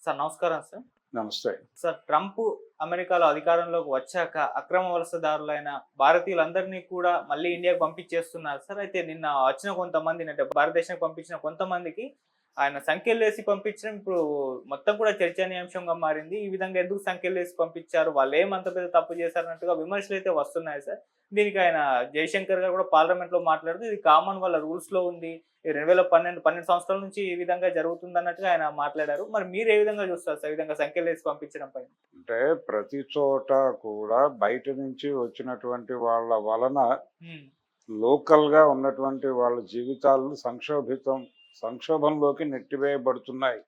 Sir నమస్కారం sir. నమస్తే. Sir Trump అమెరికాలో అధికారంలోకి వచ్చాక అక్రమ వలసదారులైన భారతీయులందరినీ కూడా మళ్ళీ ఇండియాకి పంపించేస్తున్నారు సార్. అయితే నిన్న వచ్చిన కొంతమందిని అంటే భారతదేశానికి పంపించిన కొంతమందికి ఆయన సంఖ్యలేసి పంపించడం ఇప్పుడు మొత్తం కూడా చర్చనీయాంశంగా మారింది. ఈ విధంగా ఎందుకు సంఖ్యలేసి పంపించారు? వాళ్ళు ఏమంత పెద్ద తప్పు చేశారన్నట్టుగా విమర్శలైతే వస్తున్నాయి సార్. దీనికి ఆయన జయశంకర్ గారు కూడా పార్లమెంట్‌లో మాట్లాడుతూ ఇది కామన్ వాళ్ళ రూల్స్‌లో ఉంది. ఈ 2012 సంవత్సరాల నుంచి ఈ విధంగా జరుగుతుందన్నట్టుగా ఆయన మాట్లాడారు. మరి మీరు ఏ విధంగా చూస్తారు సార్ ఈ విధంగా సంఖ్యలేసి పంపించడం పైన? అంటే ప్రతి చోట కూడా బయట నుంచి వచ్చినటువంటి వాళ్ళ వలన హ్మ్. లోకల్‌గా ఉన్నటువంటి వాళ్ళ జీవితాలు సంక్షోభంలోకి నెట్టివేయబడుతున్నాయి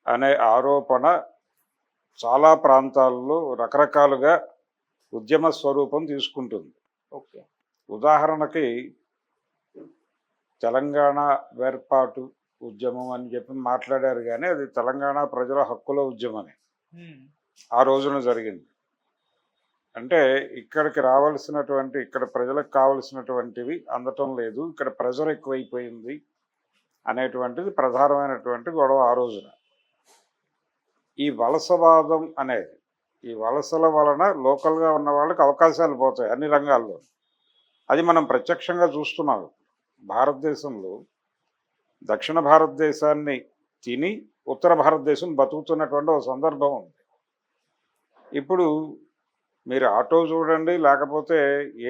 అనే ఆరోపణ చాలా ప్రాంతాల్లో రకరకాలుగా ఉద్యమ స్వరూపం తీసుకుంటుంది. ఓకే. ఉదాహరణకి తెలంగాణ వేర్పాటు ఉద్యమం అని చెప్పి మాట్లాడారు కానీ అది తెలంగాణ ప్రజల హక్కుల ఉద్యమమే. హ్మ్. ఆ రోజున జరిగింది. అంటే ఇక్కడికి రావాల్సినటువంటి ఇక్కడ ప్రజలకు కావలసినటువంటివి అందటం లేదు, ఇక్కడ ప్రెజర్ ఎక్కువైపోయింది అనేటువంటిది ప్రధానమైనటువంటి గొడవ ఆ రోజున. ఈ వలసవాదం అనేది ఈ వలసల వలన లోకల్గా ఉన్న వాళ్ళకి అవకాశాలు పోతాయి అన్ని రంగాల్లో. అది మనం ప్రత్యక్షంగా చూస్తున్నాం. భారతదేశంలో దక్షిణ భారతదేశాన్ని తిని ఉత్తర భారతదేశం బతుకుతున్నటువంటి ఒక సందర్భం ఉంది. ఇప్పుడు మీరు ఆటో చూడండి, లేకపోతే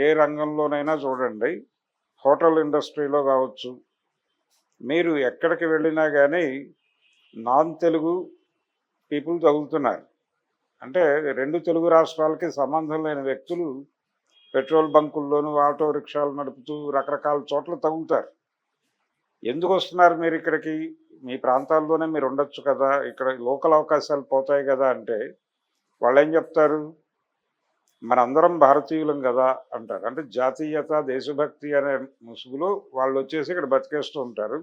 ఏ రంగంలోనైనా చూడండి, హోటల్ ఇండస్ట్రీలో కావచ్చు, మీరు ఎక్కడికి వెళ్ళినా కానీ నాన్ తెలుగు పీపుల్ తగులుతున్నారు. అంటే రెండు తెలుగు రాష్ట్రాలకి సంబంధం లేని వ్యక్తులు పెట్రోల్ బంకుల్లోనూ ఆటో రిక్షాలు నడుపుతూ రకరకాల చోట్ల తగులుతారు. ఎందుకు వస్తున్నారు మీరు ఇక్కడికి? మీ ప్రాంతాల్లోనే మీరు ఉండొచ్చు కదా, ఇక్కడ లోకల్ అవకాశాలు పోతాయి కదా అంటే వాళ్ళు ఏం చెప్తారు? మనందరం భారతీయులం కదా అంటారు. అంటే జాతీయత, దేశభక్తి అనే ముసుగులో వాళ్ళు వచ్చేసి ఇక్కడ బతికేస్తూ ఉంటారు.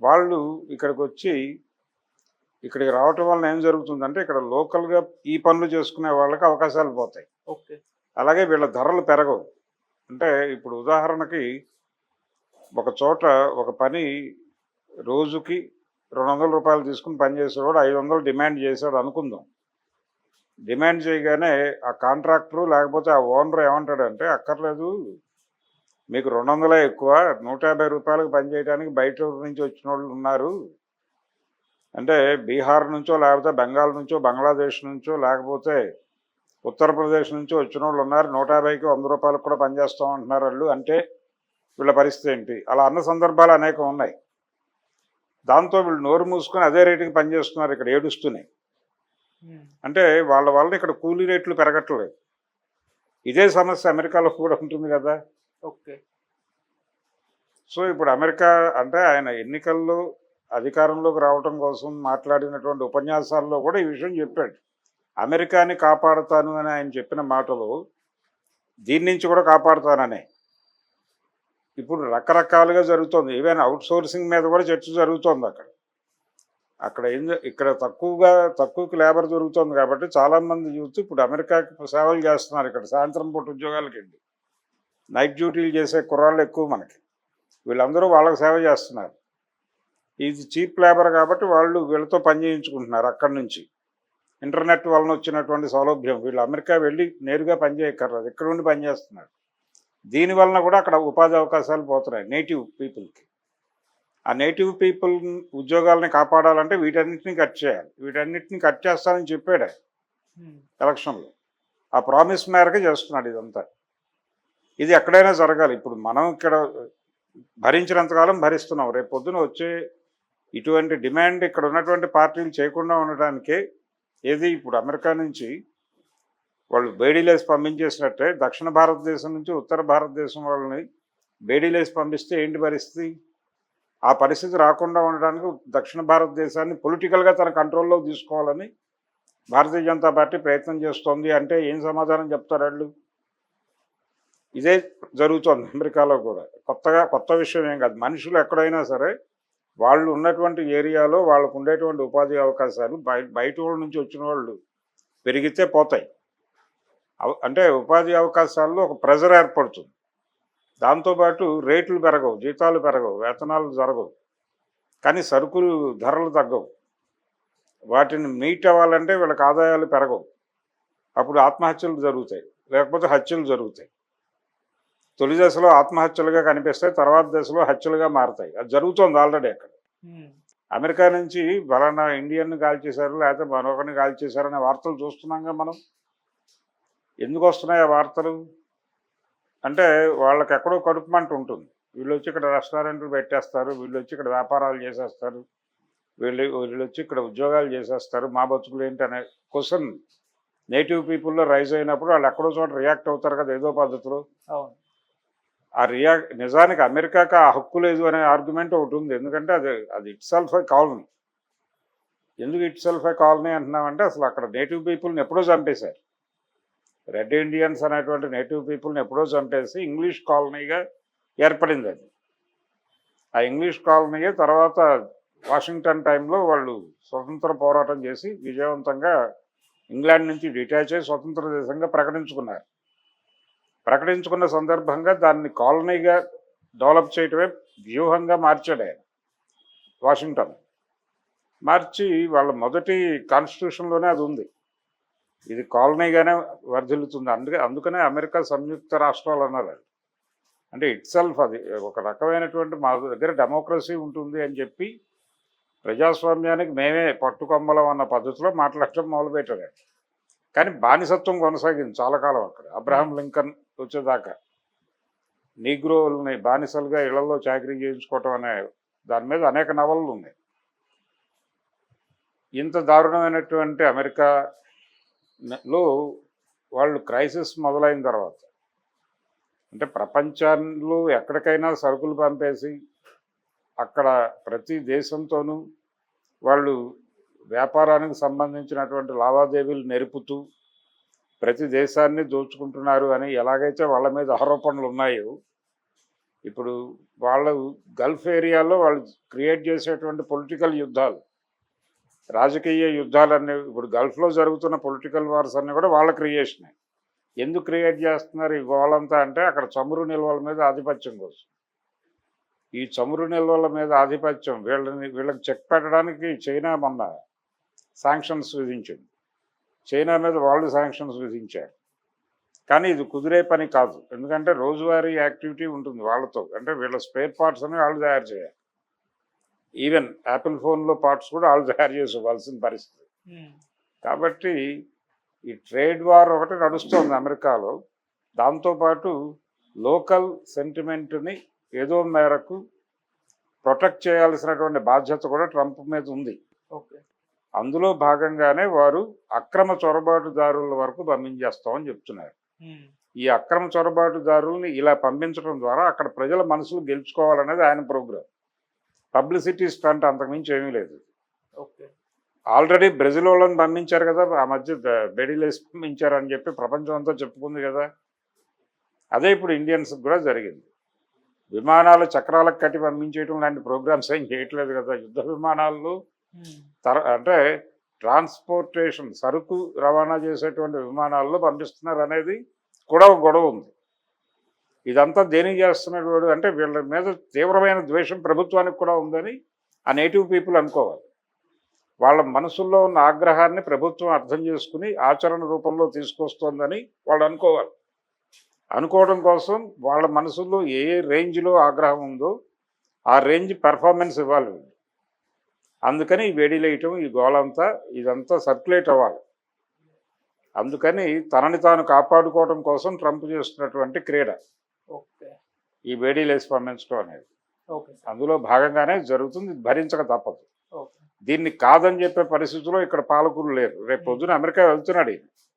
వాళ్ళు ఇక్కడికి రావటం వలన ఏం జరుగుతుందంటే ఇక్కడ లోకల్గా ఈ పనులు చేసుకునే వాళ్ళకి అవకాశాలు పోతాయి. ఓకే. అలాగే వీళ్ళ ధరలు పెరగవు. అంటే ఇప్పుడు ఉదాహరణకి ఒక చోట ఒక పని రోజుకి 200 రూపాయలు తీసుకుని పనిచేసేవాడు 500 డిమాండ్ చేశాడు అనుకుందాం. డిమాండ్ చేయగానే ఆ కాంట్రాక్టరు లేకపోతే ఆ ఓనర్ ఏమంటాడంటే, అక్కర్లేదు, మీకు 200 ఎక్కువ, 150 రూపాయలకు పనిచేయడానికి బయట నుంచి వచ్చిన వాళ్ళు ఉన్నారు. అంటే బీహార్ నుంచో లేకపోతే బెంగాల్ నుంచో బంగ్లాదేశ్ నుంచో లేకపోతే ఉత్తరప్రదేశ్ నుంచో వచ్చిన వాళ్ళు ఉన్నారు, 150కి 100 రూపాయలకు కూడా పనిచేస్తాం అంటున్నారు వాళ్ళు. అంటే వీళ్ళ పరిస్థితి ఏంటి? అలా అన్న సందర్భాలు అనేకం ఉన్నాయి. దాంతో వీళ్ళు నోరు మూసుకొని అదే రేటుకి పనిచేస్తున్నారు ఇక్కడ ఏడుస్తూనే. అంటే వాళ్ళ వల్ల ఇక్కడ కూలీ రేట్లు పెరగట్లేదు. ఇదే సమస్య అమెరికాలో కూడా ఉంటుంది కదా. ఓకే. సో ఇప్పుడు అమెరికా అంటే ఆయన ఎన్నికల్లో అధికారంలోకి రావడం కోసం మాట్లాడినటువంటి ఉపన్యాసాల్లో కూడా ఈ విషయం చెప్పాడు. అమెరికాని కాపాడుతాను అని ఆయన చెప్పిన మాటలు దీని నుంచి కూడా కాపాడుతాననే. ఇప్పుడు రకరకాలుగా జరుగుతుంది. ఈవెన్ అవుట్ సోర్సింగ్ మీద కూడా చర్చ జరుగుతోంది అక్కడ ఇక్కడ తక్కువకి లేబర్ దొరుకుతుంది కాబట్టి చాలామంది యూత్ ఇప్పుడు అమెరికాకి సేవలు చేస్తున్నారు. ఇక్కడ సాయంత్రం పూట ఉద్యోగాలకి వెళ్ళి నైట్ డ్యూటీలు చేసే కుర్రాళ్ళు ఎక్కువ మనకి. వీళ్ళందరూ వాళ్ళకి సేవ చేస్తున్నారు. ఇది చీప్ లేబర్ కాబట్టి వాళ్ళు వీళ్ళతో పని చేయించుకుంటున్నారు. అక్కడి నుంచి ఇంటర్నెట్ వలన వచ్చినటువంటి సౌలభ్యం, వీళ్ళు అమెరికా వెళ్ళి నేరుగా పనిచేయక్కర్లేదు, ఇక్కడ నుండి పనిచేస్తున్నారు. దీనివలన కూడా అక్కడ ఉపాధి అవకాశాలు పోతున్నాయి నేటివ్ పీపుల్కి. ఆ నేటివ్ పీపుల్ ఉద్యోగాలని కాపాడాలంటే వీటన్నిటిని కట్ చేయాలి. వీటన్నిటిని కట్ చేస్తానని చెప్పాడు ఎలక్షన్లో. ఆ ప్రామిస్ మేరకే చేస్తున్నాడు ఇదంతా. ఇది ఎక్కడైనా జరగాలి. ఇప్పుడు మనం ఇక్కడ భరించినంతకాలం భరిస్తున్నాం. రేపు పొద్దున వచ్చే ఇటువంటి డిమాండ్ ఇక్కడ ఉన్నటువంటి పార్టీలు చేయకుండా ఉండడానికే ఏది ఇప్పుడు అమెరికా నుంచి వాళ్ళు బేడీలేసి పంపించేసినట్టే దక్షిణ భారతదేశం నుంచి ఉత్తర భారతదేశం వాళ్ళని బేడీలేసి పంపిస్తే ఏంటి పరిస్థితి? ఆ పరిస్థితి రాకుండా ఉండడానికి దక్షిణ భారతదేశాన్ని పొలిటికల్గా తన కంట్రోల్లో తీసుకోవాలని భారతీయ జనతా పార్టీ ప్రయత్నం చేస్తోంది. అంటే ఏం సమాధానం చెప్తారు వాళ్ళు? ఇదే జరుగుతోంది అమెరికాలో కూడా. కొత్త విషయం ఏం కాదు. మనుషులు ఎక్కడైనా సరే వాళ్ళు ఉన్నటువంటి ఏరియాలో వాళ్ళకు ఉండేటువంటి ఉపాధి అవకాశాలు బయట వాళ్ళ నుంచి వచ్చిన వాళ్ళు పెరిగితే పోతాయి. అంటే ఉపాధి అవకాశాల్లో ఒక ప్రెజర్ ఏర్పడుతుంది. దాంతోపాటు రేట్లు పెరగవు, జీతాలు పెరగవు, వేతనాలు జరగవు, కానీ సరుకులు ధరలు తగ్గవు. వాటిని మీట్ అవ్వాలంటే వీళ్ళకి ఆదాయాలు పెరగవు. అప్పుడు ఆత్మహత్యలు జరుగుతాయి, లేకపోతే హత్యలు జరుగుతాయి. తొలి దశలో ఆత్మహత్యలుగా కనిపిస్తాయి, తర్వాత దశలో హత్యలుగా మారతాయి. అది జరుగుతోంది ఆల్రెడీ అక్కడ. అమెరికా నుంచి ఫలానా ఇండియన్ కాల్ చేశారు, లేకపోతే మరొకరిని కాల్ చేశారనే వార్తలు చూస్తున్నాంగా మనం. ఎందుకు వస్తున్నాయి ఆ వార్తలు అంటే వాళ్ళకి ఎక్కడో కడుపు మంట ఉంటుంది. వీళ్ళు వచ్చి ఇక్కడ రెస్టారెంట్లు పెట్టేస్తారు, వీళ్ళు వచ్చి ఇక్కడ వ్యాపారాలు చేసేస్తారు, వీళ్ళు వచ్చి ఇక్కడ ఉద్యోగాలు చేసేస్తారు, మా బతుకులు ఏంటి అనే క్వశ్చన్ నేటివ్ పీపుల్లో రైజ్ అయినప్పుడు వాళ్ళు ఎక్కడో చోట రియాక్ట్ అవుతారు కదా ఏదో పద్ధతిలో. ఆ నిజానికి అమెరికాకి ఆ హక్కు లేదు అనే ఆర్గ్యుమెంట్ ఒకటి ఉంది. ఎందుకంటే అది ఇట్ సెల్ఫ్ ఏ కాలనీ. ఎందుకు ఇట్ సెల్ఫ్ ఏ కాలనీ అంటున్నామంటే అసలు అక్కడ నేటివ్ పీపుల్ని ఎప్పుడో చంపేశారు. రెడ్ ఇండియన్స్ అనేటువంటి నేటివ్ పీపుల్ని ఎప్పుడో చంపేసి ఇంగ్లీష్ కాలనీగా ఏర్పడింది అది. ఆ ఇంగ్లీష్ కాలనీయే తర్వాత వాషింగ్టన్ టైంలో వాళ్ళు స్వతంత్ర పోరాటం చేసి విజయవంతంగా ఇంగ్లాండ్ నుంచి డిటాచ్ అయ్యి స్వతంత్ర దేశంగా ప్రకటించుకున్నారు. ప్రకటించుకున్న సందర్భంగా దాన్ని కాలనీగా డెవలప్ చేయటమే వ్యూహంగా మార్చాడు ఆయన వాషింగ్టన్. మార్చి వాళ్ళ మొదటి కాన్స్టిట్యూషన్లోనే అది ఉంది, ఇది కాలనీగానే వర్ధిల్లుతుంది. అందుకనే అమెరికా సంయుక్త రాష్ట్రాలు అన్నారు. అంటే ఇట్ సెల్ఫ్ అది ఒక రకమైనటువంటి మా దగ్గర డెమోక్రసీ ఉంటుంది అని చెప్పి ప్రజాస్వామ్యానికి మేమే పట్టుకొమ్మలం అన్న పద్ధతిలో మాట్లాడటం మొదలుపెట్టారు. కానీ బానిసత్వం కొనసాగింది చాలా కాలం అక్కడ. అబ్రహాం లింకన్ వచ్చేదాకా నీగ్రోల్ని బానిసలుగా ఇళ్లలో చాకరీ చేయించుకోవటం అనే దాని మీద అనేక నవలలు ఉన్నాయి. ఇంత దారుణమైనటువంటి అమెరికాలో వాళ్ళు క్రైసిస్ మొదలైన తర్వాత అంటే ప్రపంచంలో ఎక్కడికైనా సరుకులు పంపేసి అక్కడ ప్రతి దేశంతోనూ వాళ్ళు వ్యాపారానికి సంబంధించినటువంటి లావాదేవీలు నెరుపుతూ ప్రతి దేశాన్ని దోచుకుంటున్నారు అని ఎలాగైతే వాళ్ళ మీద ఆరోపణలు ఉన్నాయో, ఇప్పుడు వాళ్ళు గల్ఫ్ ఏరియాలో వాళ్ళు క్రియేట్ చేసేటువంటి పొలిటికల్ యుద్ధాలు, రాజకీయ యుద్ధాలన్నీ ఇప్పుడు గల్ఫ్లో జరుగుతున్న పొలిటికల్ వార్స్ అన్నీ కూడా వాళ్ళ క్రియేషనే. ఎందుకు క్రియేట్ చేస్తున్నారు ఈ గోలంతా అంటే అక్కడ చమురు నిల్వల మీద ఆధిపత్యం కోసం. ఈ చమురు నిల్వల మీద ఆధిపత్యం వీళ్ళకి చెక్ పెట్టడానికి చైనా మొన్న శాంక్షన్స్ విధించింది. చైనా మీద వాళ్ళు శాంక్షన్స్ విధించారు. కానీ ఇది కుదిరే పని కాదు. ఎందుకంటే రోజువారీ యాక్టివిటీ ఉంటుంది వాళ్ళతో. అంటే వీళ్ళ స్పేర్ పార్ట్స్ అని వాళ్ళు తయారు చేయాలి. ఈవెన్ యాపిల్ ఫోన్లో పార్ట్స్ కూడా వాళ్ళు తయారు చేసుకోవాల్సిన పరిస్థితి. కాబట్టి ఈ ట్రేడ్ వార్ ఒకటి నడుస్తుంది అమెరికాలో. దాంతోపాటు లోకల్ సెంటిమెంట్ని ఏదో మేరకు ప్రొటెక్ట్ చేయాల్సినటువంటి బాధ్యత కూడా ట్రంప్ మీద ఉంది. అందులో భాగంగానే వారు అక్రమ చొరబాటుదారుల వరకు పంపించేస్తామని చెప్తున్నారు. ఈ అక్రమ చొరబాటుదారుల్ని ఇలా పంపించడం ద్వారా అక్కడ ప్రజల మనసులు గెలుచుకోవాలనేది ఆయన ప్రోగ్రాం. పబ్లిసిటీ స్టంట్, అంతకుమించి ఏమీ లేదు. ఆల్రెడీ బ్రెజిల్ వాళ్ళని పంపించారు కదా, ఆ మధ్య బెడీలేసి పంపించారని చెప్పి ప్రపంచం అంతా చెప్పుకుంది కదా. అదే ఇప్పుడు ఇండియన్స్కి కూడా జరిగింది. విమానాలు చక్రాలకు కట్టి పంపించేయటం లాంటి ప్రోగ్రామ్స్ ఏం చేయట్లేదు కదా. యుద్ధ విమానాల్లో అంటే ట్రాన్స్పోర్టేషన్, సరుకు రవాణా చేసేటువంటి విమానాల్లో పంపిస్తున్నారు అనేది కూడా ఒక గొడవ ఉంది. ఇదంతా దేనికి చేస్తున్నాడు వాడు అంటే వీళ్ళ మీద తీవ్రమైన ద్వేషం ప్రభుత్వానికి కూడా ఉందని ఆ నేటివ్ పీపుల్ అనుకోవాలి. వాళ్ళ మనసుల్లో ఉన్న ఆగ్రహాన్ని ప్రభుత్వం అర్థం చేసుకుని ఆచరణ రూపంలో తీసుకొస్తోందని వాళ్ళు అనుకోవాలి. అనుకోవడం కోసం వాళ్ళ మనసుల్లో ఏ రేంజ్లో ఆగ్రహం ఉందో ఆ రేంజ్ పెర్ఫార్మెన్స్ ఇవ్వాలి. అందుకని ఈ వేడిలేయటం, ఈ గోలంతా ఇదంతా సర్క్యులేట్ అవ్వాలి. అందుకని తనని తాను కాపాడుకోవడం కోసం ట్రంప్ చేస్తున్నటువంటి క్రీడ ఈ వేడిలేసి పంపించడం అనేది. అందులో భాగంగానే జరుగుతుంది, భరించక తప్పదు. దీన్ని కాదని చెప్పే పరిస్థితుల్లో ఇక్కడ పాలకులు లేరు. రేపు పొద్దున అమెరికా వెళ్తున్నాడు.